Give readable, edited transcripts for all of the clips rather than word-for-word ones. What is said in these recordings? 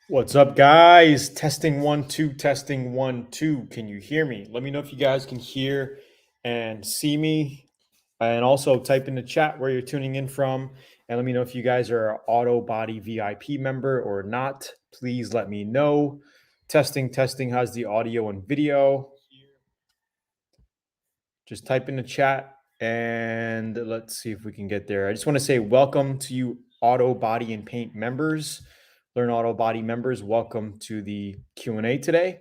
What's up, guys? Testing 1 2, testing 1 2. Can you hear me? Let me know if you guys can hear and see me. And also type in the chat where you're tuning in from. And let me know if you guys are an Autobody VIP member or not. Please let me know. Testing, testing. How's the audio and video? Just type in the chat and let's see if we can get there. I just want to say welcome to you, Auto Body and Paint members. Learn Auto Body members, welcome to the Q&A today.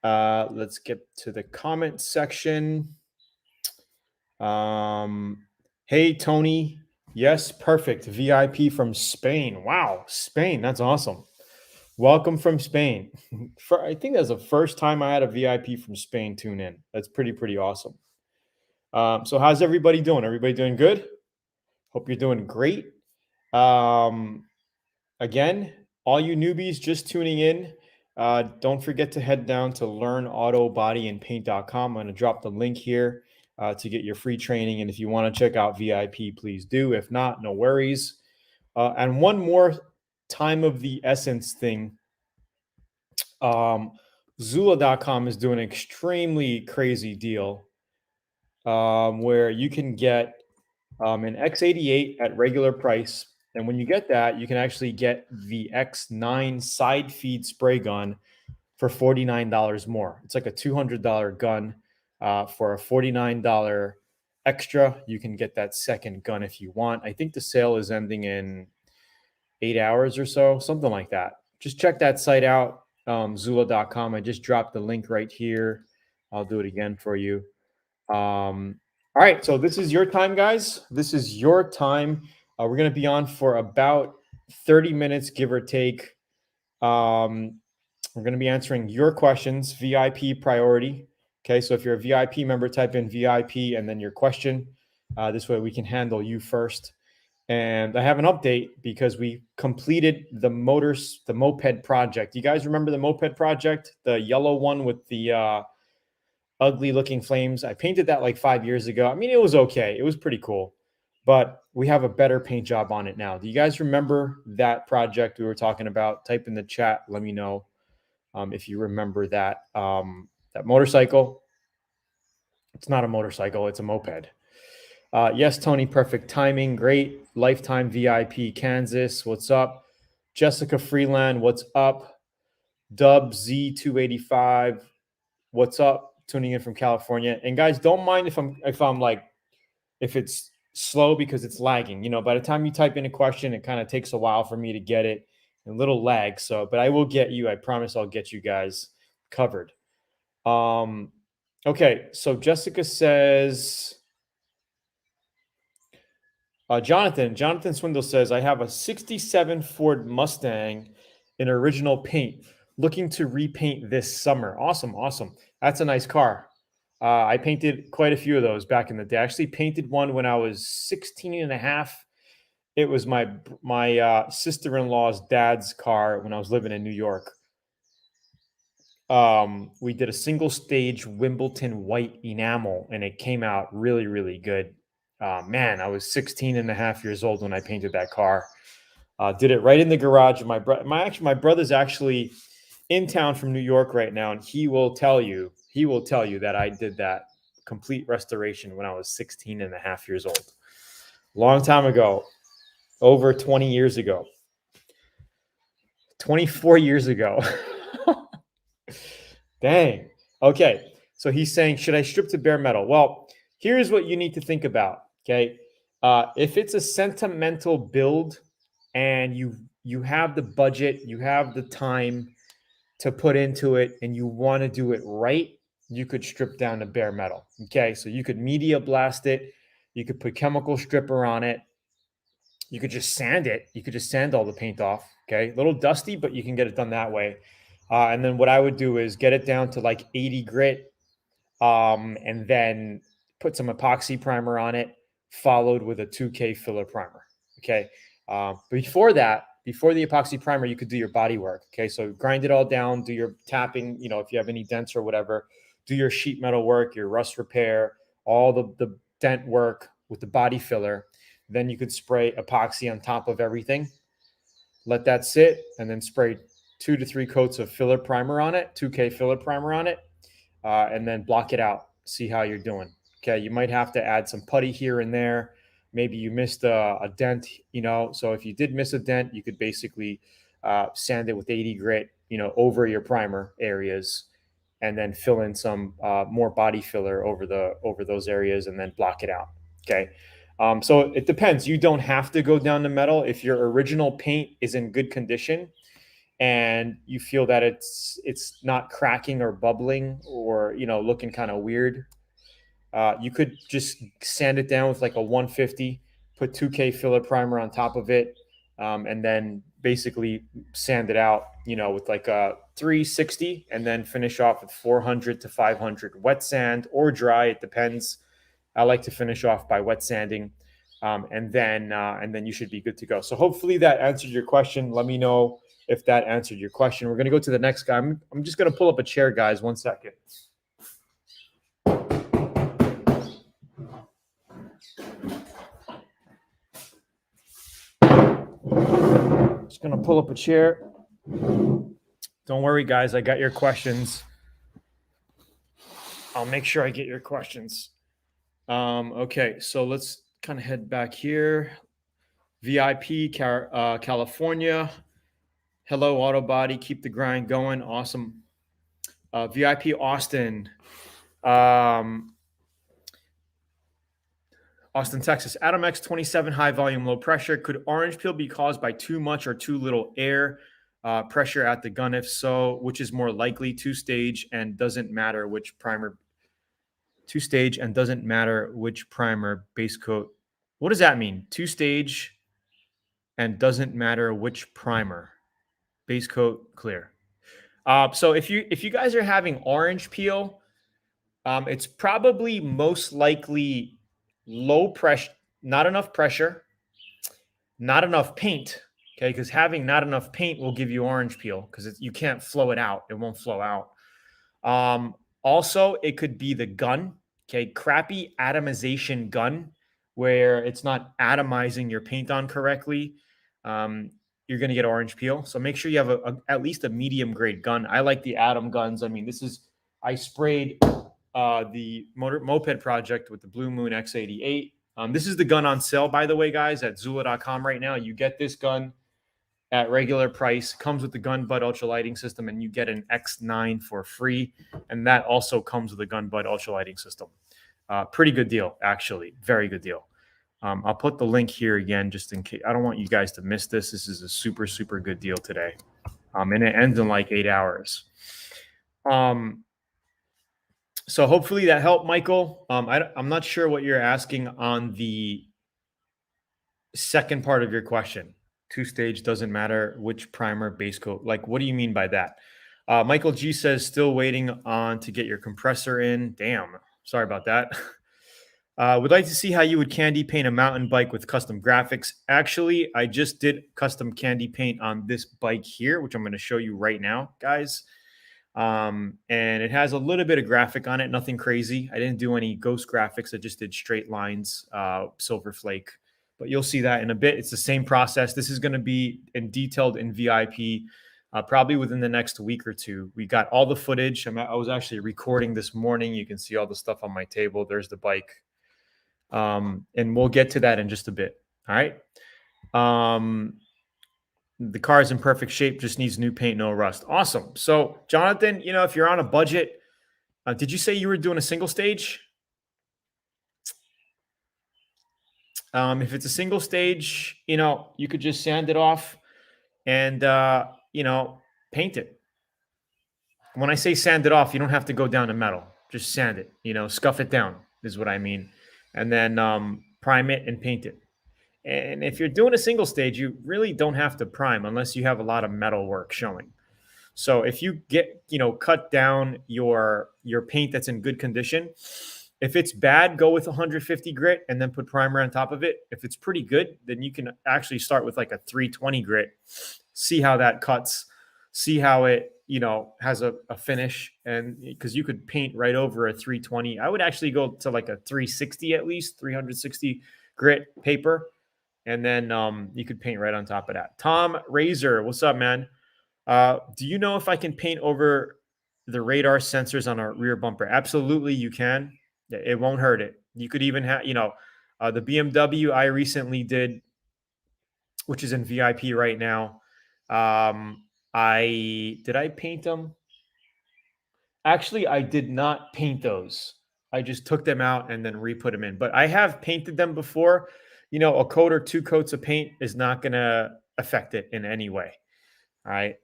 Let's get to the comment section. Hey, Tony. Yes, perfect. VIP from Spain. Wow, Spain. That's awesome. Welcome from Spain. I think that's the first time I had a VIP from Spain tune in. That's pretty awesome. So how's everybody doing? Everybody doing good? Hope you're doing great. Again, all you newbies just tuning in, don't forget to head down to learnautobodyandpaint.com. I'm going to drop the link here to get your free training. And if you want to check out VIP, please do. If not, no worries. And one more time of the essence thing. Zula.com is doing an extremely crazy deal where you can get an X88 at regular price. And when you get that, you can actually get the X9 side feed spray gun for $49 more. It's like a $200 gun for a $49 extra. You can get that second gun if you want. I think the sale is ending in 8 hours or so, something like that. Just check that site out, Zula.com. I just dropped the link right here. I'll do it again for you. All right, so this is your time, guys. This is your time. We're going to be on for about 30 minutes, give or take. We're going to be answering your questions, VIP priority. Okay, so if you're a VIP member, type in VIP and then your question. This way we can handle you first. And I have an update because we completed the Moped Project. You guys remember the Moped Project? The yellow one with the ugly looking flames. I painted that like 5 years ago. I mean, it was okay. It was pretty cool, but we have a better paint job on it now. Do you guys remember that project we were talking about? Type in the chat. Let me know if you remember that. That motorcycle. It's not a motorcycle. It's a moped. Yes, Tony, perfect timing. Great. Lifetime VIP Kansas. What's up? Jessica Freeland. What's up? Dub Z285. What's up? Tuning in from California. And guys, don't mind if it's slow because it's lagging. You know, by the time you type in a question, it kind of takes a while for me to get it. A little lag. So, but I will get you. I promise I'll get you guys covered. Okay, so Jessica says, Jonathan Swindle says, I have a 67 Ford Mustang in original paint, looking to repaint this summer. Awesome. That's a nice car. I painted quite a few of those back in the day. I actually painted one when I was 16 and a half. It was my sister-in-law's dad's car when I was living in New York. We did a single stage Wimbledon white enamel and it came out really good. Man, I was 16 and a half years old when I painted that car. Did it right in the garage of my brother's actually in town from New York right now, and he will tell you that I did that complete restoration when I was 16 and a half years old. Long time ago, over 20 years ago. 24 years ago. Dang. Okay. So he's saying, should I strip to bare metal? Well, here's what you need to think about. Okay. If it's a sentimental build and you have the budget, you have the time to put into it, and you want to do it right, you could strip down to bare metal. Okay. So you could media blast it. You could put chemical stripper on it. You could just sand it. You could just sand all the paint off. Okay. A little dusty, but you can get it done that way. And then what I would do is get it down to like 80 grit, and then put some epoxy primer on it, followed with a 2K filler primer. Okay. Before the epoxy primer, you could do your body work. Okay. So grind it all down, do your tapping, you know, if you have any dents or whatever, do your sheet metal work, your rust repair, all the dent work with the body filler. Then you could spray epoxy on top of everything. Let that sit and then spray 2 to 3 coats of filler primer on it, 2K filler primer on it, and then block it out. See how you're doing. Okay, you might have to add some putty here and there. Maybe you missed a dent, so if you did miss a dent, you could basically sand it with 80 grit, over your primer areas, and then fill in some more body filler over those areas, and then block it out. Okay. So it depends. You don't have to go down to metal. If your original paint is in good condition and you feel that it's not cracking or bubbling or looking kind of weird, you could just sand it down with like a 150, put 2K filler primer on top of it, and then basically sand it out, with like a 360, and then finish off with 400 to 500 wet sand or dry. It depends. I like to finish off by wet sanding, and then you should be good to go. So hopefully that answered your question. Let me know if that answered your question. We're going to go to the next guy. I'm just going to pull up a chair, guys. 1 second. Just going to pull up a chair. Don't worry, guys. I got your questions. I'll make sure I get your questions. Okay, so let's kind of head back here. VIP, California. Hello, Autobody. Keep the grind going. Awesome. VIP, Austin. Austin, Texas. Atom X27 high volume, low pressure. Could orange peel be caused by too much or too little air pressure at the gun? If so, which is more likely? Two-stage and doesn't matter which primer. Two-stage and doesn't matter which primer, base coat. What does that mean? Two-stage and doesn't matter which primer, base coat, clear. So if you guys are having orange peel, it's probably most likely low pressure, not enough pressure, not enough paint. Okay, because having not enough paint will give you orange peel because you can't flow it out. It won't flow out. Also, it could be the gun. Okay, crappy atomization gun where it's not atomizing your paint on correctly. You're going to get orange peel. So make sure you have at least a medium grade gun. I like the Atom guns. I mean, I sprayed the Moped Project with the Blue Moon X88. This is the gun on sale, by the way, guys, at Zula.com right now. You get this gun at regular price, comes with the gun butt ultra lighting system, and you get an X9 for free. And that also comes with a gun butt ultra lighting system. Pretty good deal, actually. Very good deal. I'll put the link here again, just in case. I don't want you guys to miss this. This is a super, super good deal today. And it ends in like 8 hours. So hopefully that helped, Michael. I'm not sure what you're asking on the second part of your question. Two-stage doesn't matter which primer, base coat. Like, what do you mean by that? Michael G says, still waiting on to get your compressor in. Damn. Sorry about that. Would like to see how you would candy paint a mountain bike with custom graphics. Actually, I just did custom candy paint on this bike here, which I'm going to show you right now, guys. And it has a little bit of graphic on it, nothing crazy. I didn't do any ghost graphics. I just did straight lines, silver flake. But you'll see that in a bit. It's the same process. This is going to be detailed in VIP probably within the next week or two. We got all the footage. I was actually recording this morning. You can see all the stuff on my table. There's the bike. And we'll get to that in just a bit. All right. The car is in perfect shape, just needs new paint, no rust. Awesome. So, Jonathan, if you're on a budget, did you say you were doing a single stage? If it's a single stage, you could just sand it off and, paint it. When I say sand it off, you don't have to go down to metal. Just sand it, scuff it down is what I mean. And then prime it and paint it. And if you're doing a single stage, you really don't have to prime unless you have a lot of metal work showing. So if you get, cut down your paint that's in good condition, if it's bad, go with 150 grit and then put primer on top of it. If it's pretty good, then you can actually start with like a 320 grit, see how that cuts, see how it, has a finish. And because you could paint right over a 320. I would actually go to like a 360 at least, 360 grit paper. And then you could paint right on top of that. Tom Razor, what's up, man? Do you know if I can paint over the radar sensors on a rear bumper? Absolutely, you can. It won't hurt it. You could even have, the BMW I recently did, which is in VIP right now. I paint them? Actually, I did not paint those. I just took them out and then re-put them in. But I have painted them before. A coat or two coats of paint is not going to affect it in any way. All right.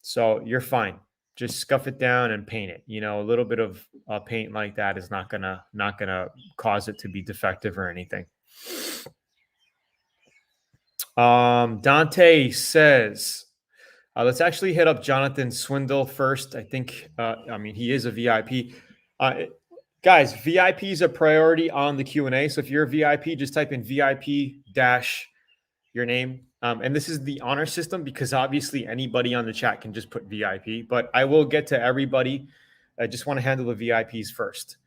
So you're fine. Just scuff it down and paint it. A little bit of paint like that is not gonna cause it to be defective or anything. Dante says, let's actually hit up Jonathan Swindle first. I think, he is a VIP. Guys, VIP is a priority on the Q&A. So if you're a VIP, just type in VIP dash your name. And this is the honor system because obviously anybody on the chat can just put VIP, but I will get to everybody. I just want to handle the VIPs first.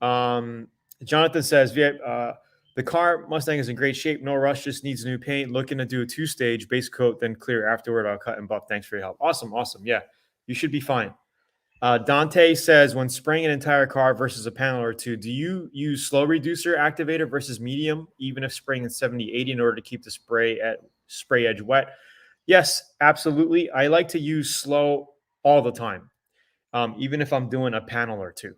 Jonathan says, the car Mustang is in great shape. No rush, just needs new paint. Looking to do a 2-stage base coat, then clear afterward. I'll cut and buff. Thanks for your help. Awesome. Yeah, you should be fine. Dante says, when spraying an entire car versus a panel or two, do you use slow reducer activator versus medium, even if spraying in 70-80 in order to keep the spray edge wet? Yes, absolutely. I like to use slow all the time, even if I'm doing a panel or two.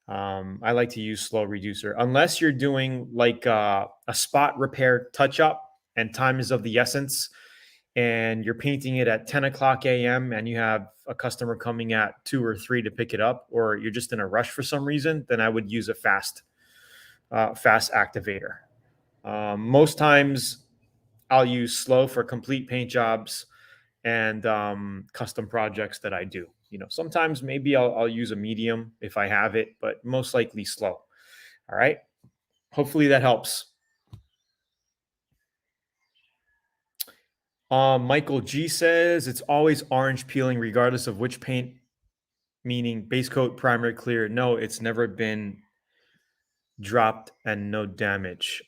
I like to use slow reducer unless you're doing like a spot repair touch up and time is of the essence and you're painting it at 10 o'clock a.m. and you have a customer coming at 2 or 3 to pick it up, or you're just in a rush for some reason, then I would use a fast activator. Most times I'll use slow for complete paint jobs and custom projects that I do. Sometimes maybe I'll use a medium if I have it, but most likely slow. All right. Hopefully that helps. Michael G says it's always orange peeling regardless of which paint, meaning base coat, primer, clear. No, it's never been dropped and no damage.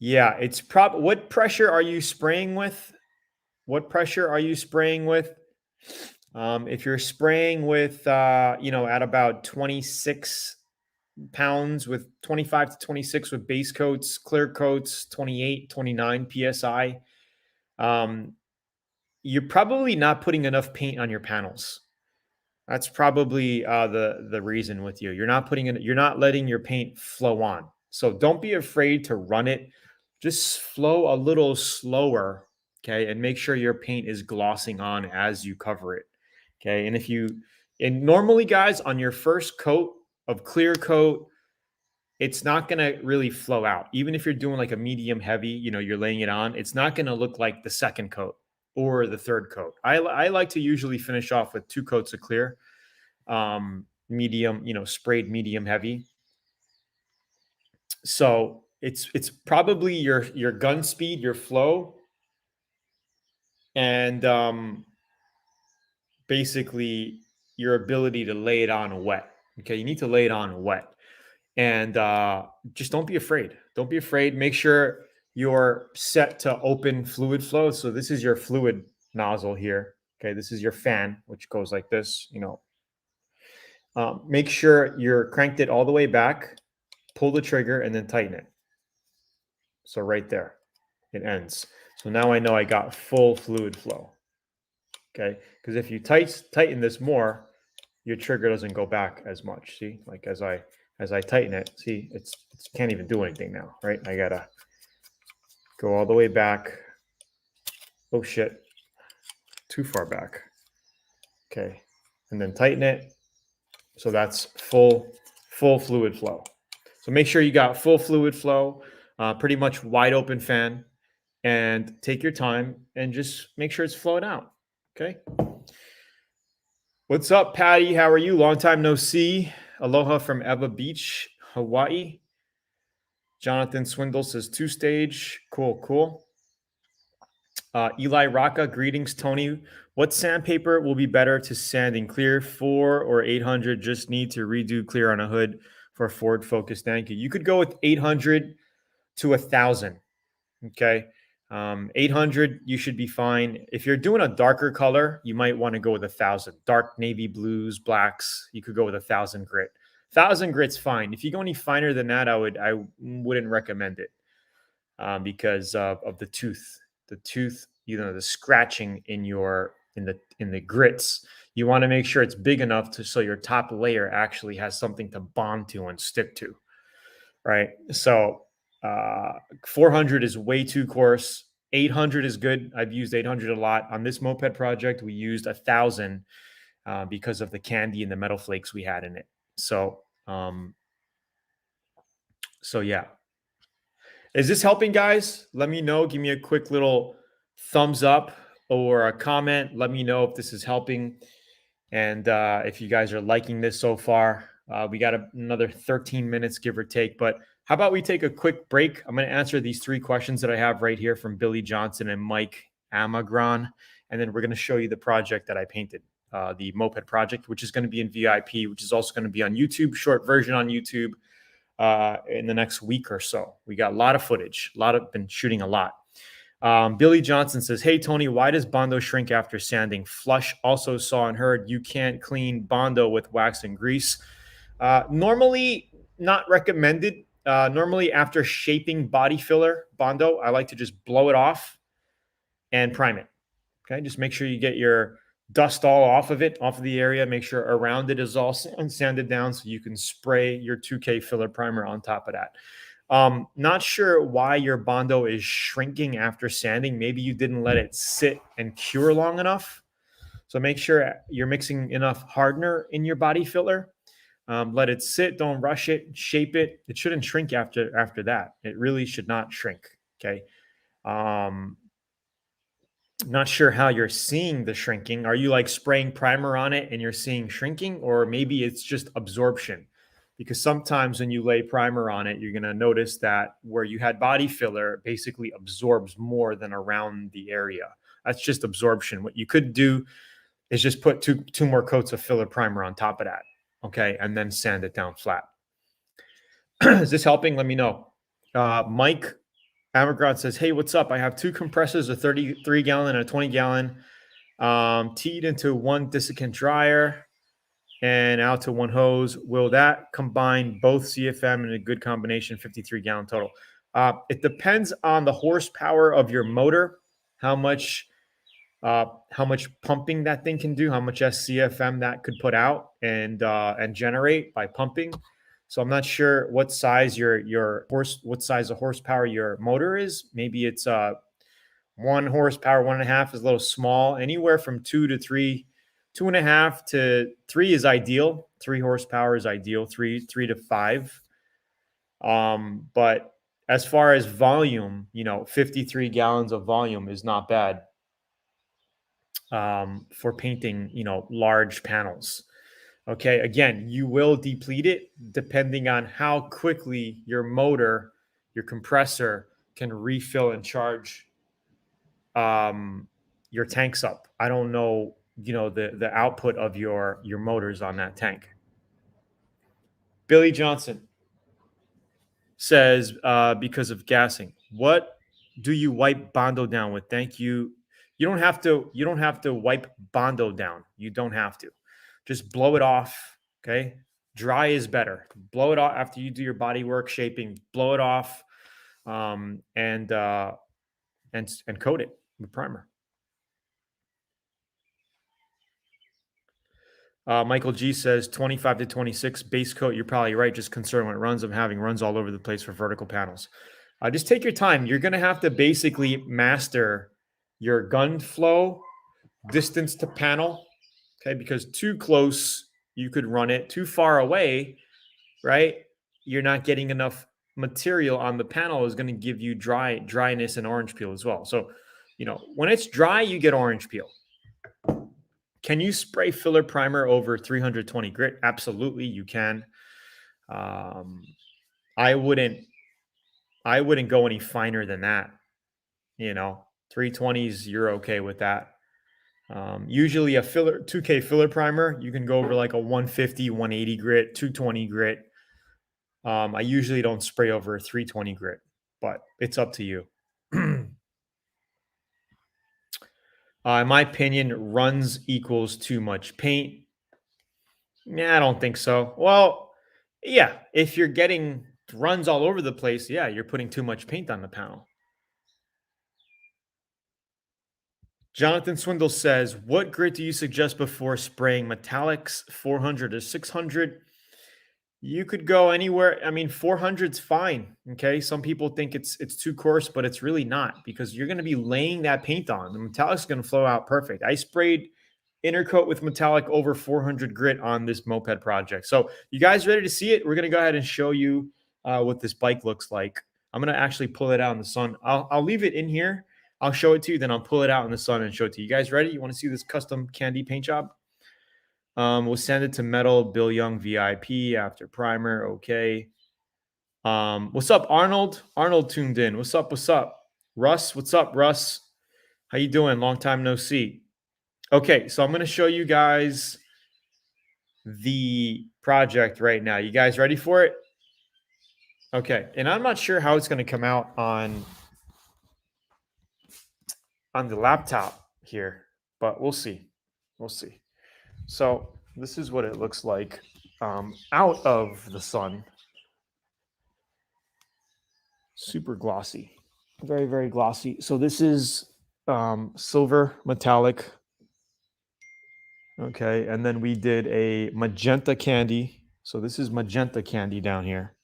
Yeah, it's what pressure are you spraying with? What pressure are you spraying with? If you're spraying with, at about 26 pounds with 25 to 26 with base coats, clear coats, 28, 29 PSI, you're probably not putting enough paint on your panels. That's probably the reason with you. You're not letting your paint flow on. So don't be afraid to run it. Just flow a little slower, okay? And make sure your paint is glossing on as you cover it, okay? And normally, guys, on your first coat of clear coat, it's not going to really flow out. Even if you're doing like a medium heavy, you're laying it on, it's not going to look like the second coat or the third coat. I like to usually finish off with 2 coats of clear, medium, sprayed medium heavy. So it's probably your gun speed, your flow, and basically your ability to lay it on wet. Okay, you need to lay it on wet. And just don't be afraid. Don't be afraid. Make sure you're set to open fluid flow. So this is your fluid nozzle here. Okay, this is your fan, which goes like this. Make sure you're cranked it all the way back, pull the trigger, and then tighten it. So right there, it ends. So now I know I got full fluid flow. Okay, because if you tighten this more, your trigger doesn't go back as much. See, like as I tighten it, see, it's can't even do anything now, right? I gotta go all the way back. Oh shit, too far back. Okay, and then tighten it. So that's full fluid flow. So make sure you got full fluid flow, pretty much wide open fan, and take your time and just make sure it's flowing out. Okay. What's up, Patty? How are you? Long time no see. Aloha from Eva Beach, Hawaii. Jonathan Swindle says 2-stage. Cool. Eli Rocca, greetings, Tony. What sandpaper will be better to sand in clear, 4 or 800? Just need to redo clear on a hood for Ford Focus. Thank you. You could go with 800 to 1,000. Okay. 800, you should be fine. If you're doing a darker color, you might want to go with 1,000. Dark navy blues, blacks, you could go with 1,000 grit. 1,000 grit's fine. If you go any finer than that, I wouldn't recommend it because of the tooth. The tooth, the scratching in the grits. You want to make sure it's big enough so your top layer actually has something to bond to and stick to, right? So 400 is way too coarse. 800 is good. I've used 800 a lot. On this moped project, we used 1,000 because of the candy and the metal flakes we had in it. So yeah. Is this helping, guys? Let me know. Give me a quick little thumbs up or a comment. Let me know if this is helping. And if you guys are liking this so far. We got another 13 minutes, give or take. But how about we take a quick break? I'm going to answer these 3 questions that I have right here from Billy Johnson and Mike Amagron. And then we're going to show you the project that I painted, the Moped Project, which is going to be in VIP, which is also going to be on YouTube, short version on YouTube in the next week or so. We got a lot of footage, been shooting a lot. Billy Johnson says, hey, Tony, why does Bondo shrink after sanding? Flush also saw and heard you can't clean Bondo with wax and grease. Normally not recommended. Normally after shaping body filler Bondo, I like to just blow it off and prime it. Okay, just make sure you get your dust all off of the area. Make sure around it is all sanded down so you can spray your 2K filler primer on top of that. Not sure why your Bondo is shrinking after sanding. Maybe you didn't let it sit and cure long enough. So make sure you're mixing enough hardener in your body filler. Let it sit, don't rush it, shape it. It shouldn't shrink after that. It really should not shrink. Okay. Not sure how you're seeing the shrinking. Are you like spraying primer on it and you're seeing shrinking, or maybe it's just absorption? Because sometimes when you lay primer on it, you're going to notice that where you had body filler basically absorbs more than around the area. That's just absorption. What you could do is just put two more coats of filler primer on top of that. Okay. And then sand it down flat. Is this helping? Let me know. Mike Amagrad says, hey, what's up? I have 2 compressors, a 33 gallon and a 20 gallon, teed into 1 desiccant dryer and out to 1 hose. Will that combine both CFM in a good combination, 53 gallon total? It depends on the horsepower of your motor, how much pumping that thing can do, how much SCFM that could put out and generate by pumping. So I'm not sure what size what size of horsepower your motor is. Maybe it's 1 horsepower, 1.5 is a little small. Anywhere from 2 to 3, 2.5 to 3 is ideal. 3 horsepower is ideal. 3 to 5. But as far as volume, 53 gallons of volume is not bad for painting, large panels. Okay, again, you will deplete it depending on how quickly your motor, your compressor can refill and charge your tanks up. I don't know, the output of your motors on that tank. Billy Johnson says, because of gassing, what do you wipe Bondo down with? Thank you. You don't have to wipe Bondo down. You don't have to. Just blow it off. Okay. Dry is better. Blow it off after you do your body work shaping, blow it off, and coat it with primer. Michael G says 25 to 26 base coat. You're probably right. Just concerned when it runs. I'm having runs all over the place for vertical panels. Just take your time. You're going to have to basically master your gun flow, distance to panel. Okay. Because too close, you could run it. Too far away, right? You're not getting enough material on the panel is going to give you dryness and orange peel as well. So, when it's dry, you get orange peel. Can you spray filler primer over 320 grit? Absolutely, you can. I wouldn't go any finer than that. 320s, you're okay with that. Usually a 2K filler primer, you can go over like a 150, 180 grit, 220 grit. I usually don't spray over a 320 grit, but it's up to you. In my opinion, runs equals too much paint. Yeah, I don't think so. Well, yeah, if you're getting runs all over the place, yeah, you're putting too much paint on the panel. Jonathan Swindle says, what grit do you suggest before spraying metallics, 400 or 600? You could go anywhere. I mean, 400's fine. Okay. Some people think it's too coarse, but it's really not because you're going to be laying that paint on. The metallic's going to flow out perfect. I sprayed intercoat with metallic over 400 grit on this Moped project. So you guys ready to see it? We're going to go ahead and show you what this bike looks like. I'm going to actually pull it out in the sun. I'll leave it in here. I'll show it to you. Then I'll pull it out in the sun and show it to you. You guys ready? You want to see this custom candy paint job? We'll send it to Metal Bill Young VIP after primer. Okay. What's up, Arnold? Arnold tuned in. What's up? What's up? Russ, what's up, Russ? How you doing? Long time no see. Okay, so I'm going to show you guys the project right now. You guys ready for it? Okay, and I'm not sure how it's going to come out on the laptop here, but we'll see. We'll see. So this is what it looks like out of the sun. Super glossy, very, very glossy. So this is silver metallic. Okay, and then we did a magenta candy. So this is magenta candy down here.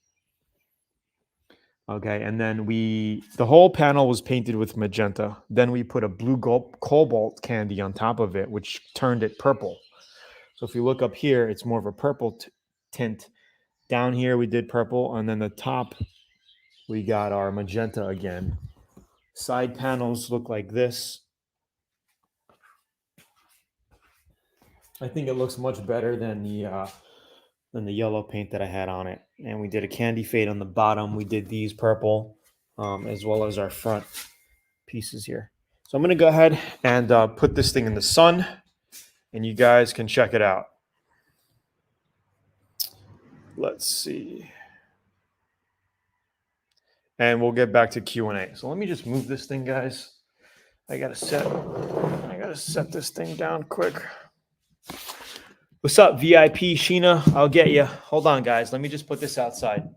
Okay, and then the whole panel was painted with magenta. Then we put a blue cobalt candy on top of it, which turned it purple. So if you look up here, it's more of a purple tint. Down here, we did purple, and then the top, we got our magenta again. Side panels look like this. I think it looks much better than the yellow paint that I had on it. And we did a candy fade on the bottom. We did these purple, as well as our front pieces here. So I'm going to go ahead and put this thing in the sun, and you guys can check it out. Let's see. And we'll get back to Q&A. So let me just move this thing, guys. I gotta set this thing down quick. What's up, VIP Sheena? I'll get you. Hold on, guys. Let me just put this outside.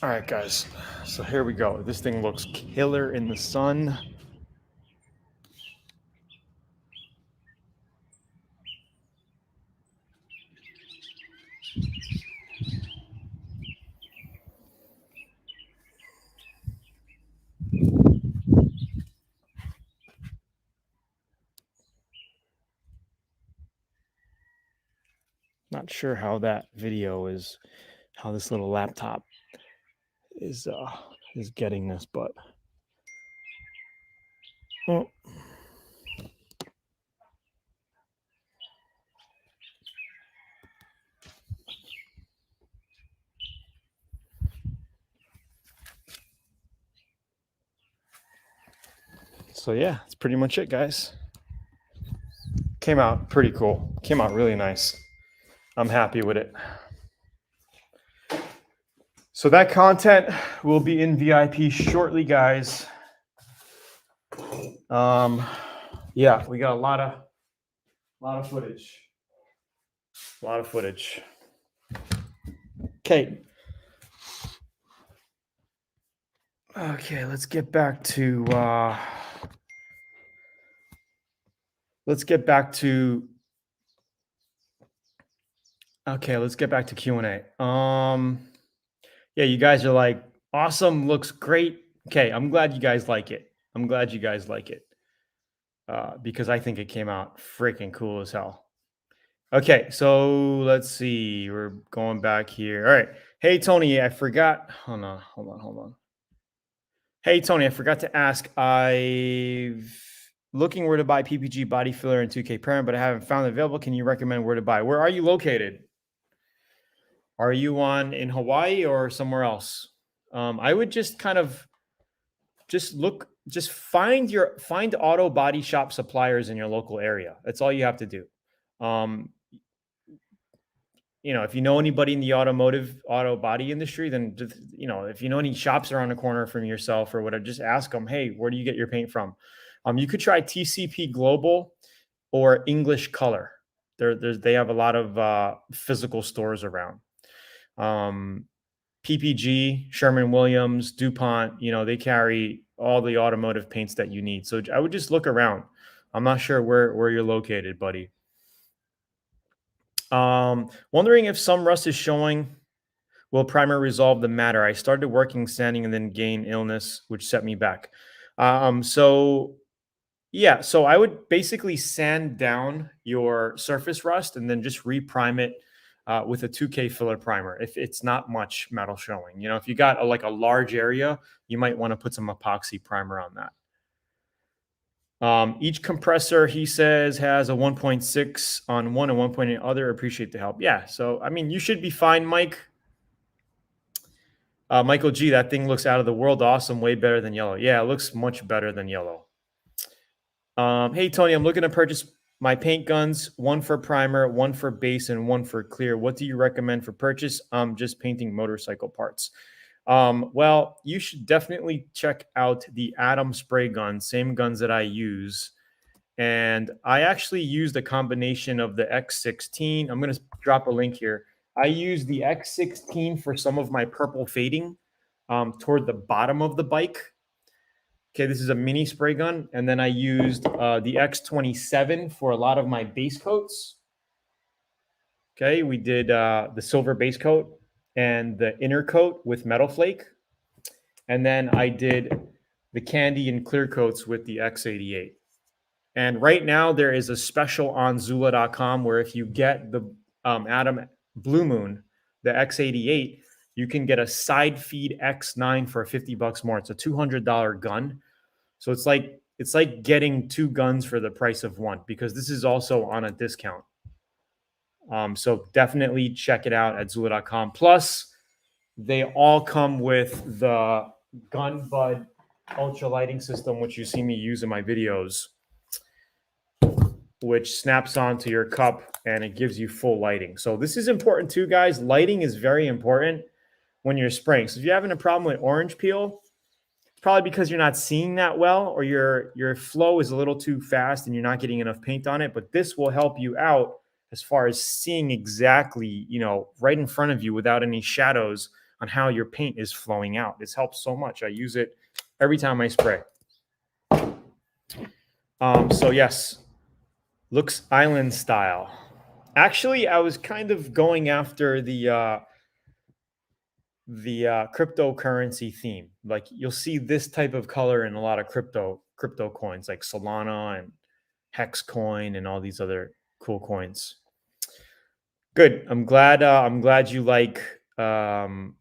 All right, guys. So here we go. This thing looks killer in the sun. Not sure how that video is, how this little laptop is getting this, but oh. So yeah, that's pretty much it, guys. Came out pretty cool. Came out really nice. I'm happy with it. So that content will be in VIP shortly, guys. Yeah, we got a lot of footage. A lot of footage. Okay. Okay, let's get back to Q&A. Yeah, you guys are like, awesome, looks great. Okay, I'm glad you guys like it. Because I think it came out freaking cool as hell. Okay, so let's see. We're going back here. All right. Hey, Tony, I forgot. Hold on. Hey, Tony, I forgot to ask. I've looking where to buy PPG body filler and 2K parent, but I haven't found it available. Can you recommend where to buy? Where are you located? Are you in Hawaii or somewhere else? I would just kind of just find auto body shop suppliers in your local area. That's all you have to do. If you know anybody in the auto body industry, then just, if you know any shops around the corner from yourself or whatever, just ask them, hey, where do you get your paint from? You could try TCP Global or English Color. They have a lot of physical stores around. PPG, Sherman-Williams, DuPont, they carry all the automotive paints that you need. So I would just look around. I'm not sure where you're located, buddy. Wondering if some rust is showing. Will primer resolve the matter? I started working sanding and then gained illness, which set me back. So I would basically sand down your surface rust and then just reprime it with a 2K filler primer. If it's not much metal showing, if you got a large area, you might want to put some epoxy primer on that. Each compressor, he says, has a 1.6 on one and 1.8 other. Appreciate the help. Yeah. So, I mean, you should be fine, Mike. Michael G, that thing looks out of the world awesome. Way better than yellow. Yeah, it looks much better than yellow. Hey, Tony, I'm looking to purchase my paint guns, one for primer, one for base, and one for clear. What do you recommend for purchase? I'm just painting motorcycle parts. Well, you should definitely check out the Atom spray gun, same guns that I use. And I actually used a combination of the X16. I'm going to drop a link here. I used the X16 for some of my purple fading toward the bottom of the bike. Okay, this is a mini spray gun. And then I used the X27 for a lot of my base coats. Okay, we did the silver base coat and the inner coat with metal flake. And then I did the candy and clear coats with the X88. And right now there is a special on Zula.com where if you get the Atom Blue Moon, the X88, you can get a side feed X9 for $50 more. It's a $200 gun. So it's like getting two guns for the price of one, because this is also on a discount. So definitely check it out at Zula.com. Plus, they all come with the Gun Bud ultra lighting system, which you see me use in my videos, which snaps onto your cup and it gives you full lighting. So this is important too, guys. Lighting is very important when you're spraying. So if you're having a problem with orange peel, it's probably because you're not seeing that well, or your flow is a little too fast and you're not getting enough paint on it. But this will help you out as far as seeing exactly, right in front of you without any shadows on how your paint is flowing out. This helps so much. I use it every time I spray. So yes, looks island style. Actually, I was kind of going after the cryptocurrency theme. Like you'll see this type of color in a lot of crypto coins like Solana and Hex coin and all these other cool coins. Good. I'm glad you like I'm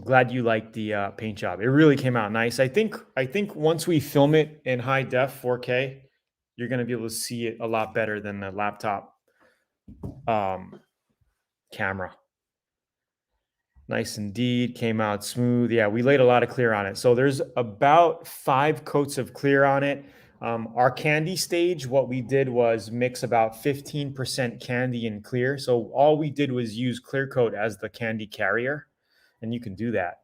glad you like the paint job. It really came out nice. I think once we film it in high def 4K, you're going to be able to see it a lot better than the laptop camera. Nice indeed. Came out smooth. Yeah, we laid a lot of clear on it. So there's about 5 coats of clear on it. Our candy stage, what we did was mix about 15% candy and clear. So all we did was use clear coat as the candy carrier, and you can do that.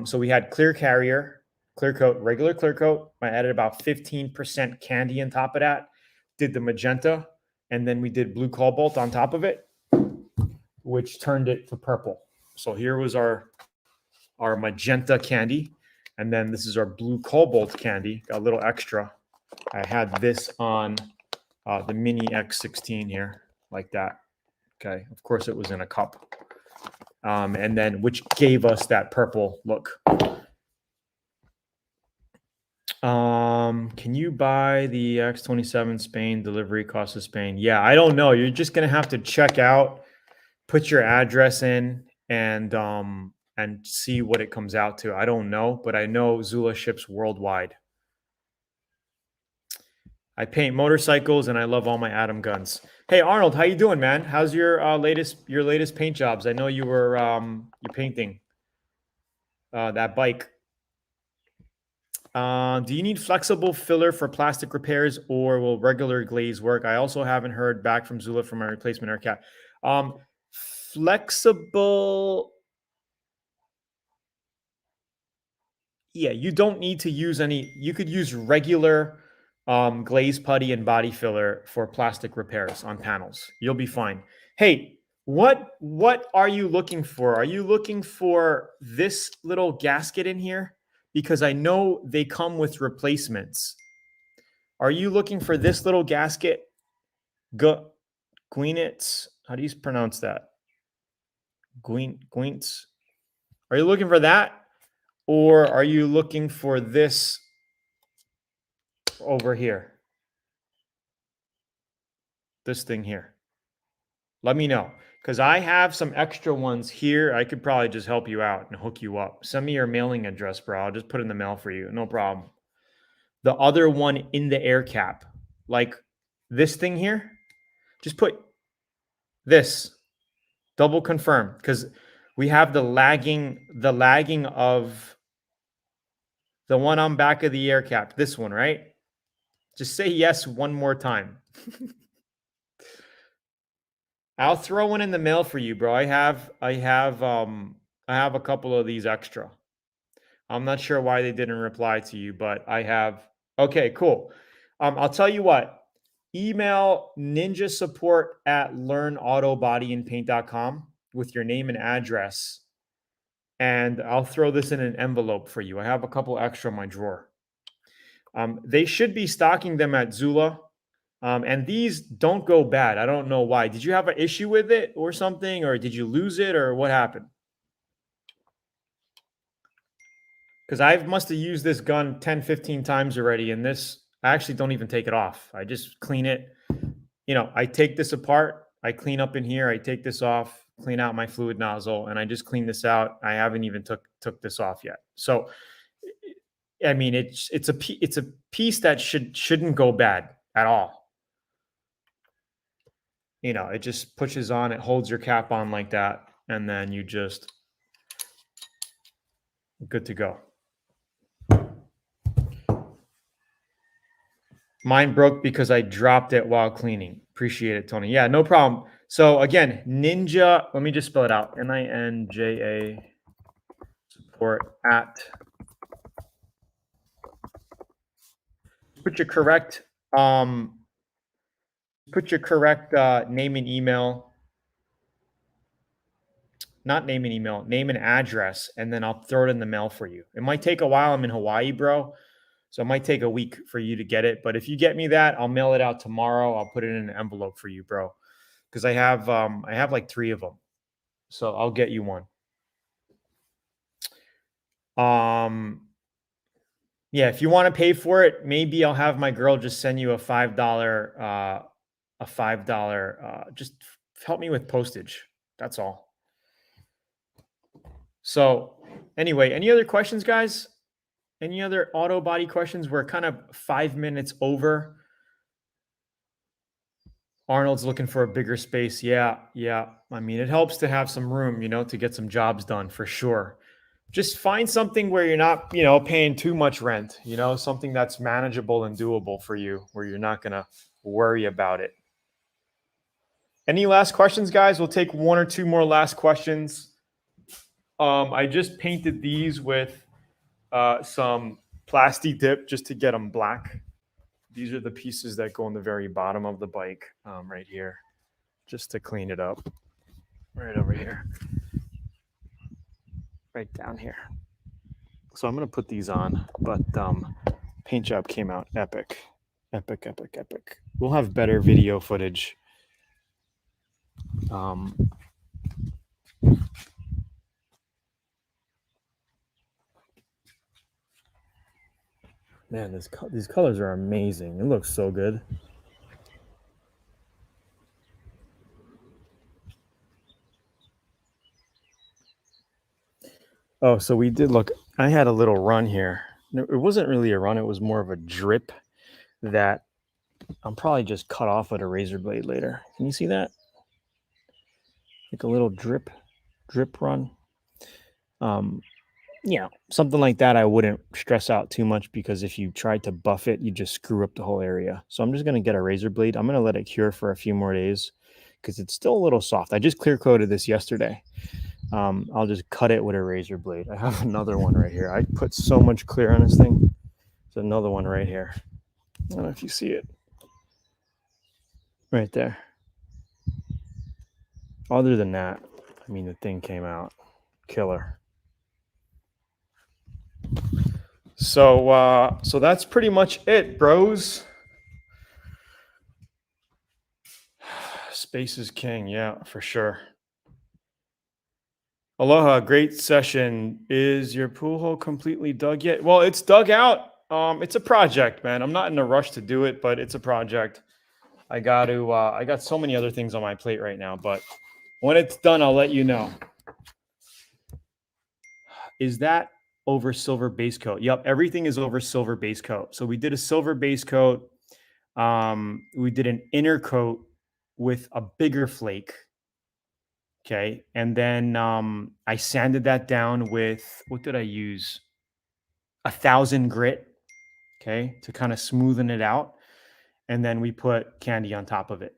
So we had clear carrier, clear coat, regular clear coat. I added about 15% candy on top of that, did the magenta, and then we did blue cobalt on top of it, which turned it to purple. So here was our magenta candy. And then this is our blue cobalt candy, got a little extra. I had this on the mini X16 here, like that. Okay, of course it was in a cup. And then which gave us that purple look. Can you buy the X27 Spain delivery cost of Spain? Yeah, I don't know. You're just gonna have to check out, put your address in, and and see what it comes out to. I don't know, but I know Zula ships worldwide. I paint motorcycles and I love all my Atom guns. Hey Arnold, how you doing, man? How's your latest paint jobs? I know you were you're painting that bike. Do you need flexible filler for plastic repairs, or will regular glaze work? I also haven't heard back from Zula for my replacement air cap. Flexible. Yeah, you don't need to use any. You could use regular glaze putty and body filler for plastic repairs on panels. You'll be fine. Hey, what are you looking for? Are you looking for this little gasket in here? Because I know they come with replacements. Are you looking for this little gasket? Gweenitz? How do you pronounce that? Gweenitz? Are you looking for that? Or are you looking for this over here? This thing here. Let me know. Because I have some extra ones here. I could probably just help you out and hook you up. Send me your mailing address, bro. I'll just put it in the mail for you. No problem. The other one in the air cap. Like this thing here. Just put this. Double confirm. Because we have the lagging of the one on back of the air cap. This one, right? Just say yes one more time. I'll throw one in the mail for you, bro. I have a couple of these extra. I'm not sure why they didn't reply to you, but I have. Okay, cool. I'll tell you what. Email ninja support at learnautobodyandpaint.com with your name and address, and I'll throw this in an envelope for you. I have a couple extra in my drawer. They should be stocking them at Zula. And these don't go bad. I don't know why. Did you have an issue with it or something? Or did you lose it or what happened? Because I must have used this gun 10, 15 times already. And this, I actually don't even take it off. I just clean it. You know, I take this apart. I clean up in here. I take this off, clean out my fluid nozzle, and I just clean this out. I haven't even took this off yet. So, I mean, it's a piece that shouldn't go bad at all. You know, it just pushes on, it holds your cap on like that, and then you just good to go. Mine broke because I dropped it while cleaning. Appreciate it, Tony. Yeah, no problem. So again, Ninja, let me just spell it out. NINJA support at. Put your correct name and email. Not name and email, name and address, and then I'll throw it in the mail for you. It might take a while. I'm in Hawaii, bro. So it might take a week for you to get it. But if you get me that, I'll mail it out tomorrow. I'll put it in an envelope for you, bro. Because I have like 3 of them. So I'll get you one. Yeah, if you want to pay for it, maybe I'll have my girl just send you a $5 just help me with postage. That's all. So anyway, any other questions, guys? Any other auto body questions? We're kind of 5 minutes over. Arnold's looking for a bigger space. Yeah. I mean, it helps to have some room, you know, to get some jobs done for sure. Just find something where you're not, you know, paying too much rent, you know, something that's manageable and doable for you, where you're not going to worry about it. Any last questions, guys? We'll take 1 or 2 more last questions. I just painted these with some plasti dip just to get them black. These are the pieces that go on the very bottom of the bike right here, just to clean it up. Right over here. Right down here. So I'm going to put these on, but paint job came out epic. Epic. We'll have better video footage. Man, these colors are amazing. It looks so good. Oh, so we did look. I had a little run here. It wasn't really a run. It was more of a drip that I'm probably just cut off with a razor blade later. Can you see that? Like a little drip run. Something like that I wouldn't stress out too much, because if you tried to buff it, you just screw up the whole area. So I'm just going to get a razor blade. I'm going to let it cure for a few more days because it's still a little soft. I just clear coated this yesterday. I'll just cut it with a razor blade. I have another one right here. I put so much clear on this thing. There's another one right here. I don't know if you see it. Right there. Other than that, I mean, the thing came out killer. So that's pretty much it, bros. Space is king. Yeah, for sure. Aloha, great session. Is your pool hole completely dug yet? Well, it's dug out. It's a project, man. I'm not in a rush to do it, but it's a project. I got so many other things on my plate right now, but when it's done, I'll let you know. Is that over silver base coat? Yep, everything is over silver base coat. So we did a silver base coat. We did an inner coat with a bigger flake. Okay. And then I sanded that down with, what did I use? 1,000 grit. Okay. To kind of smoothen it out. And then we put candy on top of it.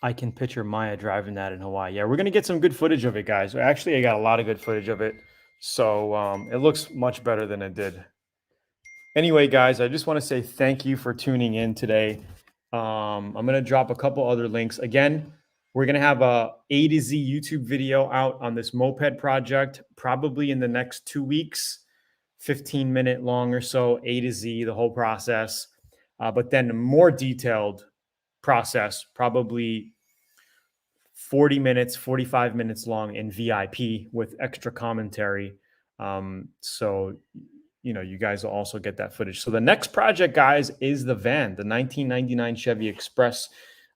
I can picture Maya driving that in Hawaii. Yeah, we're going to get some good footage of it, guys. Actually, I got a lot of good footage of it. So it looks much better than it did. Anyway, guys, I just want to say thank you for tuning in today. I'm going to drop a couple other links. Again, we're going to have A to Z YouTube video out on this Moped project, probably in the next 2 weeks, 15-minute long or so, A to Z, the whole process. But then a more detailed process, probably 40 minutes, 45 minutes long in VIP with extra commentary. So, you guys will also get that footage. So the next project, guys, is the van, the 1999 Chevy Express.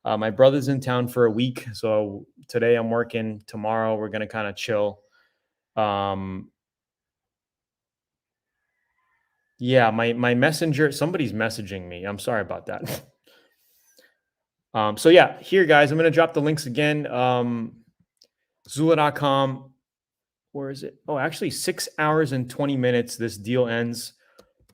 My brother's in town for a week. So today I'm working. Tomorrow we're going to kind of chill. Yeah, my messenger, somebody's messaging me. I'm sorry about that. So yeah, here, guys, I'm going to drop the links again. Zula.com. Where is it? Oh, actually 6 hours and 20 minutes. This deal ends.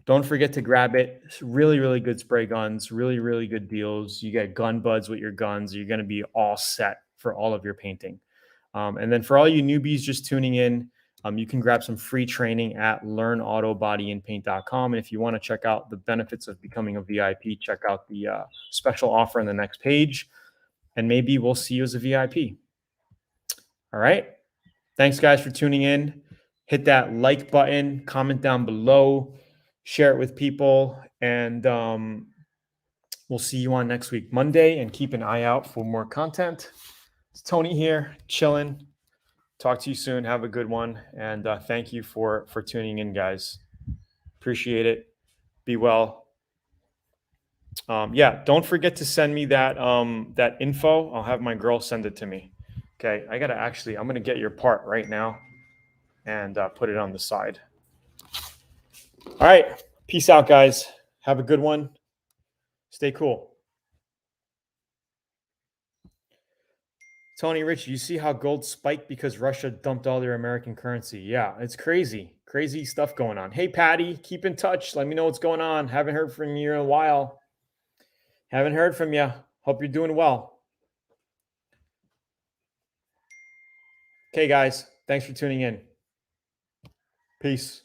Don't forget to grab it. It's really, really good spray guns. Really, really good deals. You get gun buds with your guns. You're going to be all set for all of your painting. And then for all you newbies just tuning in, you can grab some free training at learnautobodyandpaint.com. And if you want to check out the benefits of becoming a VIP, check out the special offer on the next page. And maybe we'll see you as a VIP. All right. Thanks, guys, for tuning in. Hit that like button, comment down below, share it with people, and we'll see you on next week, Monday, and keep an eye out for more content. It's Tony here, chilling. Talk to you soon. Have a good one, and thank you for tuning in, guys. Appreciate it. Be well. Yeah, don't forget to send me that that info. I'll have my girl send it to me. Okay, I'm gonna get your part right now and put it on the side. All right, peace out, guys. Have a good one. Stay cool. Tony Rich, you see how gold spiked because Russia dumped all their American currency? Yeah, it's crazy. Crazy stuff going on. Hey, Patty, keep in touch. Let me know what's going on. Haven't heard from you in a while. Haven't heard from you. Hope you're doing well. Okay, guys. Thanks for tuning in. Peace.